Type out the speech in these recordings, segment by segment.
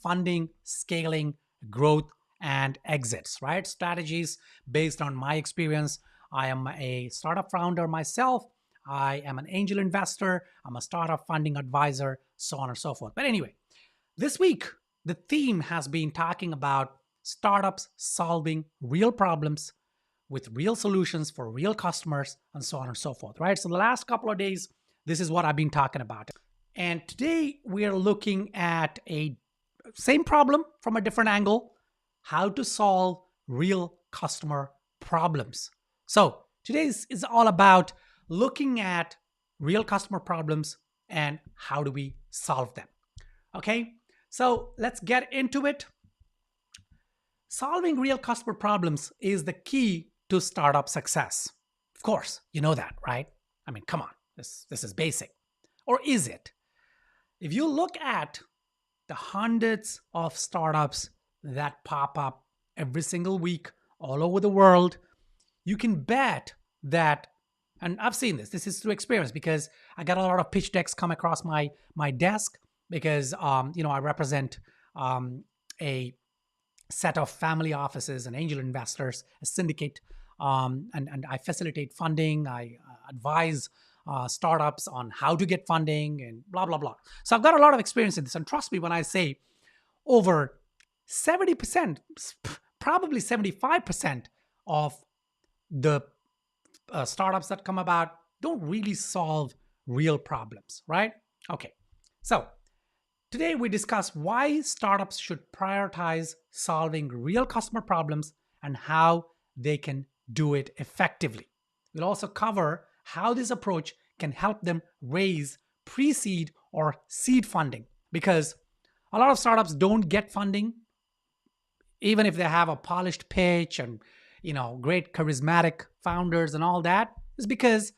funding, scaling, growth, and exits, right? Strategies based on my experience. I am a startup founder myself. I am an angel investor. I'm a startup funding advisor, so on and so forth. But anyway, this week, the theme has been talking about startups solving real problems with real solutions for real customers and so on and so forth, right? So the last couple of days, this is what I've been talking about. And today we are looking at a same problem from a different angle, how to solve real customer problems. So today is all about looking at real customer problems and how do we solve them. Okay, so let's get into it. Solving real customer problems is the key to startup success. Of course, you know that, right? I mean, come on, this is basic. Or is it? If you look at the hundreds of startups that pop up every single week all over the world, you can bet that, and I've seen this is through experience because I got a lot of pitch decks come across my desk because I represent a set of family offices and angel investors, a syndicate, and I facilitate funding. I advise startups on how to get funding and blah, blah, blah. So I've got a lot of experience in this. And trust me when I say over 70%, probably 75% of the startups that come about don't really solve real problems, right? Okay, so today we discuss why startups should prioritize solving real customer problems and how they can do it effectively. We'll also cover how this approach can help them raise pre-seed or seed funding because a lot of startups don't get funding even if they have a polished pitch and great charismatic founders and all that. Is because,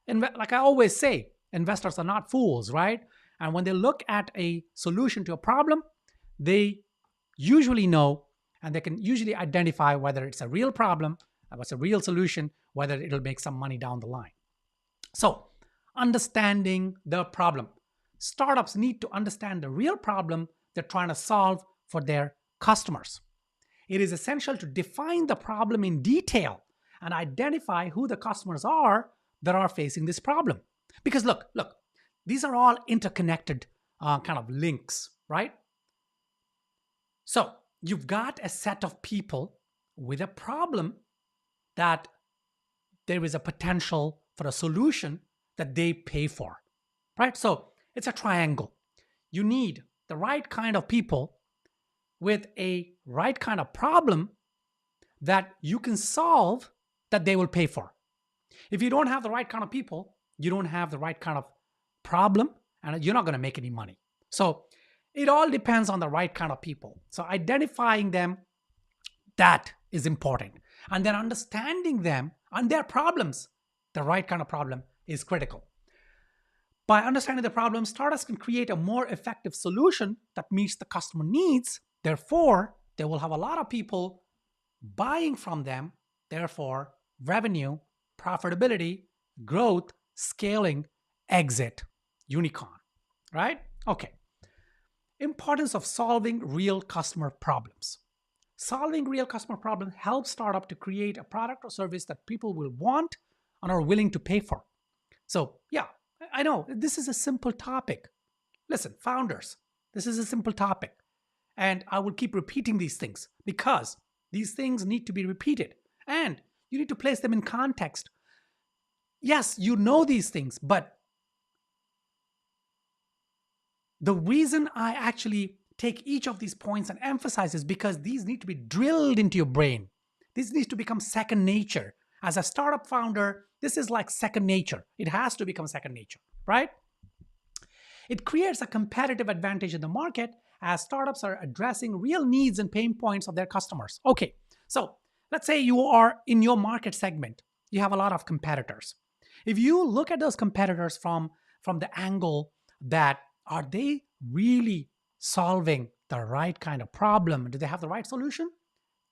like I always say, investors are not fools, right? And when they look at a solution to a problem, they usually know and they can usually identify whether it's a real problem, what's a real solution, whether it'll make some money down the line. So, understanding the problem. Startups need to understand the real problem they're trying to solve for their customers. It is essential to define the problem in detail and identify who the customers are that are facing this problem. Because look, these are all interconnected kind of links, right? So you've got a set of people with a problem that there is a potential for a solution that they pay for, right? So it's a triangle. You need the right kind of people with a right kind of problem that you can solve that they will pay for. If you don't have the right kind of people, you don't have the right kind of problem, and you're not going to make any money. So it all depends on the right kind of people. So identifying them, that is important. And then understanding them and their problems, the right kind of problem, is critical. By understanding the problem, startups can create a more effective solution that meets the customer needs. Therefore, they will have a lot of people buying from them. Therefore, revenue, profitability, growth, scaling, exit, unicorn, right? Okay. Importance of solving real customer problems. Solving real customer problems helps startup to create a product or service that people will want and are willing to pay for. So yeah, I know this is a simple topic. Listen, founders, this is a simple topic. And I will keep repeating these things because these things need to be repeated and you need to place them in context. Yes, you know these things, but the reason I actually take each of these points and emphasize is because these need to be drilled into your brain. This needs to become second nature. As a startup founder, this is like second nature. It has to become second nature, right? It creates a competitive advantage in the market as startups are addressing real needs and pain points of their customers. Okay, so let's say you are in your market segment. You have a lot of competitors. If you look at those competitors from the angle that are they really solving the right kind of problem? Do they have the right solution?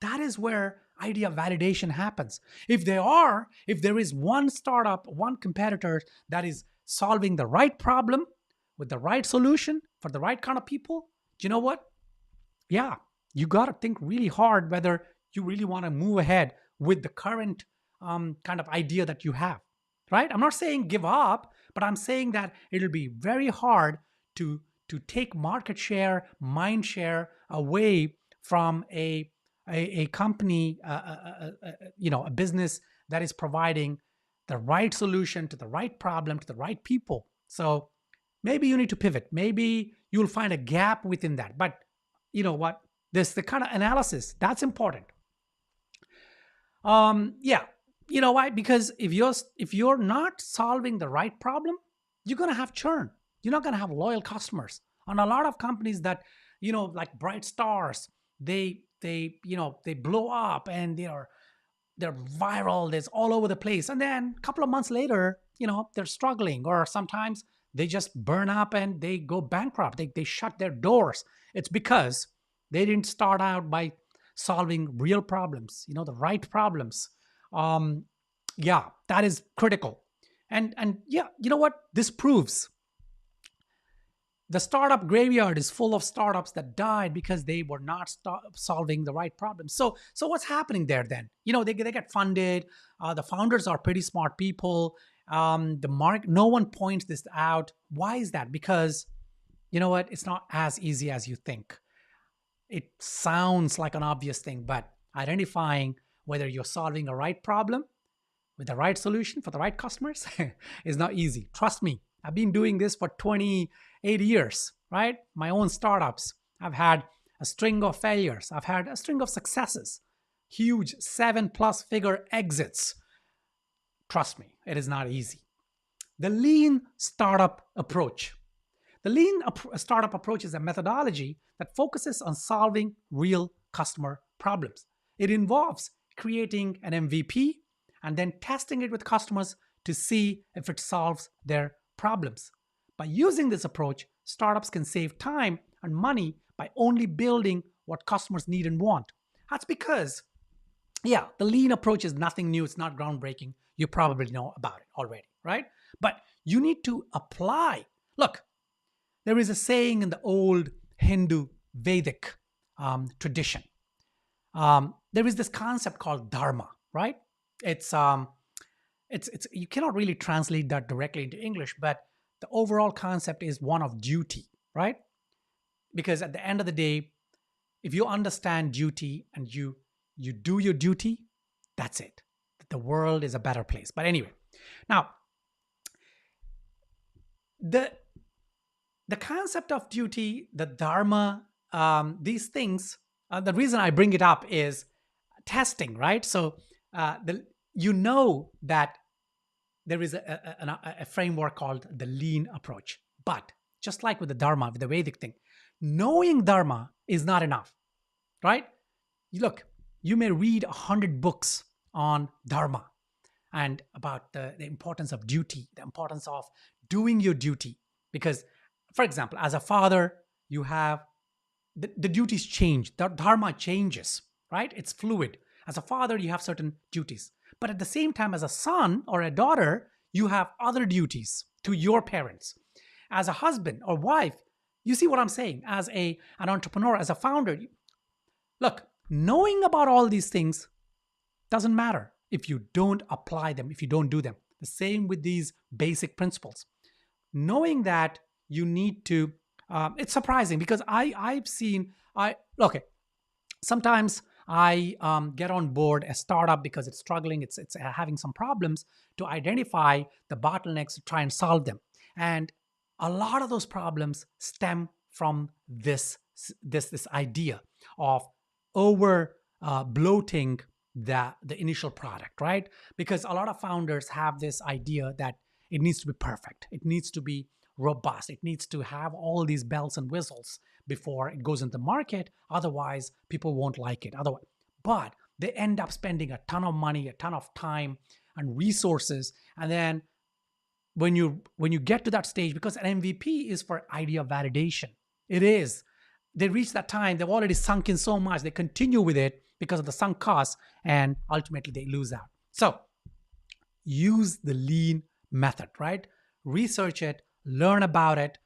That is where idea validation happens. If there is one startup, one competitor that is solving the right problem with the right solution for the right kind of people, do you know what? yeah, you got to think really hard whether you really want to move ahead with the current kind of idea that you have, right? I'm not saying give up, but I'm saying that it'll be very hard to take market share, mind share away from a company, a business that is providing the right solution to the right problem to the right people. So maybe you need to pivot. Maybe you'll find a gap within that. But you know what? This the kind of analysis that's important. Yeah, you know why? Because if you're not solving the right problem, you're gonna have churn. You're not gonna have loyal customers. And a lot of companies that like bright stars, they blow up and they're viral. There's all over the place, and then a couple of months later, they're struggling, or sometimes they just burn up and they go bankrupt. They shut their doors. It's because they didn't start out by solving real problems, the right problems. um yeah, that is critical. And yeah, you know what this proves? The startup graveyard is full of startups that died because they were not solving the right problems. So what's happening there then? They get funded. The founders are pretty smart people. No one points this out. Why is that? Because you know what, it's not as easy as you think. It sounds like an obvious thing, but identifying whether you're solving a right problem with the right solution for the right customers is not easy. Trust me, I've been doing this for 28 years, right? My own startups. I've had a string of failures, I've had a string of successes, huge 7+ figure exits. Trust me, it is not easy. The lean startup approach. The lean startup approach is a methodology that focuses on solving real customer problems. It involves creating an MVP and then testing it with customers to see if it solves their problems. By using this approach, startups can save time and money by only building what customers need and want. That's because, yeah, the lean approach is nothing new, it's not groundbreaking. You probably know about it already, right? But you need to apply. Look, there is a saying in the old Hindu Vedic tradition. There is this concept called dharma, right? It's you cannot really translate that directly into English, but the overall concept is one of duty, right? Because at the end of the day, if you understand duty and you do your duty, that's it. The world is a better place. But anyway, now the the concept of duty, the dharma, these things. The reason I bring it up is testing, right? So you know that there is a framework called the lean approach. But just like with the dharma, with the Vedic thing, knowing dharma is not enough, right? Look, you may read 100 books on dharma and about the importance of duty, the importance of doing your duty. Because, for example, as a father, you have the duties change, the dharma changes, right? It's fluid. As a father, you have certain duties. But at the same time, as a son or a daughter, you have other duties to your parents. As a husband or wife, you see what I'm saying? As an entrepreneur, as a founder, look, knowing about all these things doesn't matter if you don't apply them, if you don't do them. The same with these basic principles. Knowing that you need to, it's surprising because I've seen, okay, sometimes I get on board a startup because it's struggling, it's having some problems, to identify the bottlenecks to try and solve them. And a lot of those problems stem from this idea of over bloating the initial product, right? Because a lot of founders have this idea that it needs to be perfect, it needs to be robust, it needs to have all these bells and whistles before it goes into the market. Otherwise, people won't like it. Otherwise, but they end up spending a ton of money, a ton of time and resources. And then when you get to that stage, because an MVP is for idea validation, it is. They reach that time, they've already sunk in so much, they continue with it because of the sunk costs, and ultimately they lose out. So use the lean method, right? Research it, learn about it,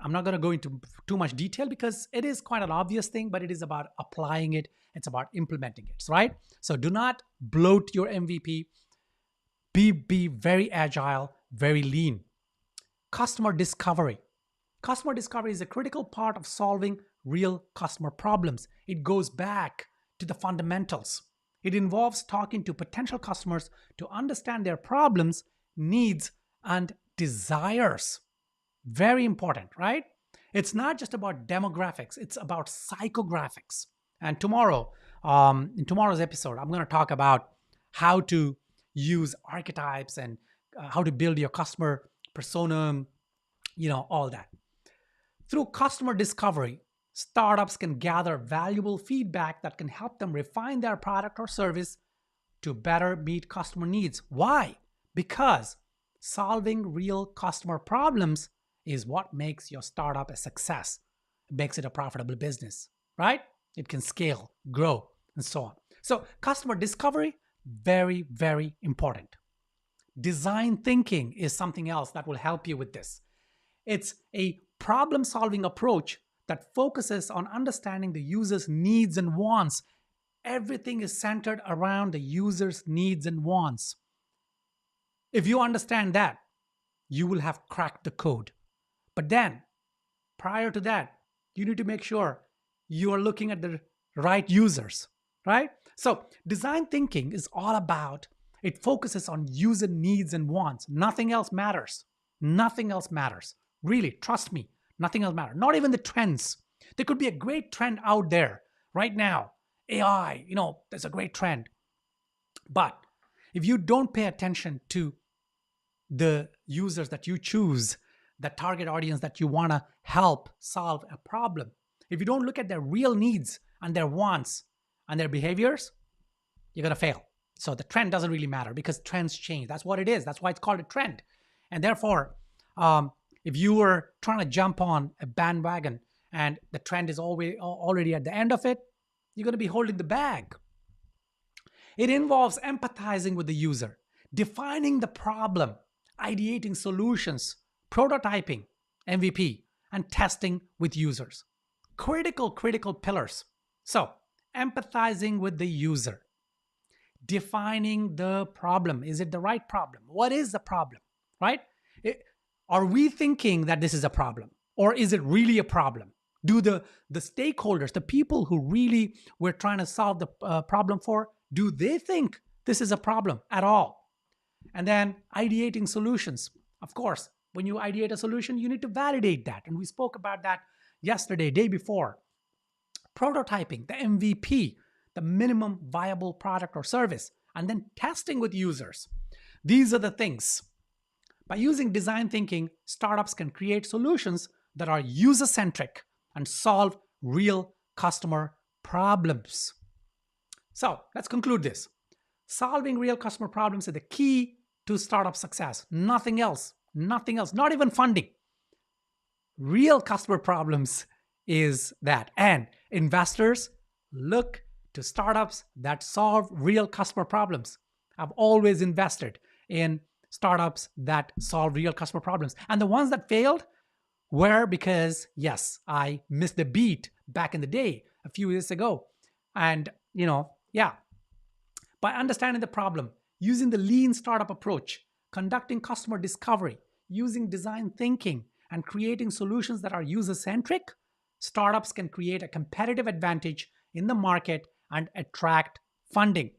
I'm not going to go into too much detail because it is quite an obvious thing, but it is about applying it. It's about implementing it, right? So do not bloat your MVP. Be very agile, very lean. Customer discovery. Customer discovery is a critical part of solving real customer problems. It goes back to the fundamentals. It involves talking to potential customers to understand their problems, needs, and desires. Very important, right? It's not just about demographics, it's about psychographics. And tomorrow, in tomorrow's episode, I'm going to talk about how to use archetypes and how to build your customer persona, all that. Through customer discovery, startups can gather valuable feedback that can help them refine their product or service to better meet customer needs. Why? Because solving real customer problems is what makes your startup a success. It makes it a profitable business, right? It can scale, grow, and so on. So, customer discovery, very, very important. Design thinking is something else that will help you with this. It's a problem-solving approach that focuses on understanding the user's needs and wants. Everything is centered around the user's needs and wants. If you understand that, you will have cracked the code. But then, prior to that, you need to make sure you are looking at the right users, right? So, design thinking is all about, it focuses on user needs and wants. Nothing else matters. Nothing else matters. Really, trust me, nothing else matters. Not even the trends. There could be a great trend out there right now. AI, there's a great trend. But if you don't pay attention to the users that you choose, the target audience that you want to help solve a problem, if you don't look at their real needs and their wants and their behaviors, you're going to fail. So the trend doesn't really matter because trends change. That's what it is. That's why it's called a trend. And therefore, if you were trying to jump on a bandwagon and the trend is already at the end of it, you're going to be holding the bag. It involves empathizing with the user, defining the problem, ideating solutions, prototyping, MVP, and testing with users. Critical pillars. So, empathizing with the user, defining the problem. Is it the right problem? What is the problem, right? Are we thinking that this is a problem? Or is it really a problem? Do the stakeholders, the people who really we're trying to solve the problem for, do they think this is a problem at all? And then ideating solutions. Of course, when you ideate a solution, you need to validate that. And we spoke about that yesterday, day before. Prototyping, the MVP, the minimum viable product or service, and then testing with users. These are the things. By using design thinking, startups can create solutions that are user-centric and solve real customer problems. So let's conclude this. Solving real customer problems is the key to startup success. Nothing else, not even funding. Real customer problems is that. And investors look to startups that solve real customer problems. I've always invested in startups that solve real customer problems. And the ones that failed were because, yes, I missed the beat back in the day, a few years ago. And, by understanding the problem, using the lean startup approach, conducting customer discovery, using design thinking, and creating solutions that are user-centric, startups can create a competitive advantage in the market and attract funding.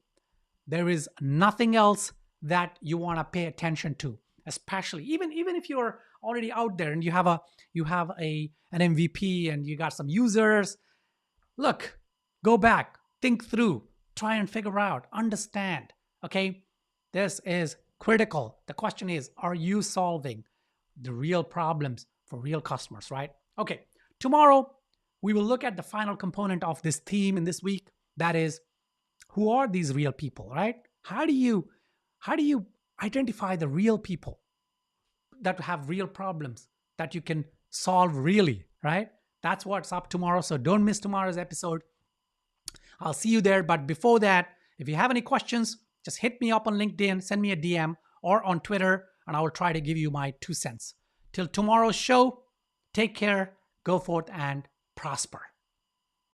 There is nothing else that you want to pay attention to, especially even if you're already out there and you have an MVP and you got some users. Look, go back, think through, try and figure out, understand. Okay, this is critical. The question is, are you solving the real problems for real customers, right? Okay, tomorrow we will look at the final component of this theme in this week. That is, who are these real people, right? How do you identify the real people that have real problems that you can solve really, right? That's what's up tomorrow. So don't miss tomorrow's episode. I'll see you there. But before that, if you have any questions, just hit me up on LinkedIn, send me a DM or on Twitter, and I will try to give you my 2 cents. Till tomorrow's show, Take care, go forth and prosper.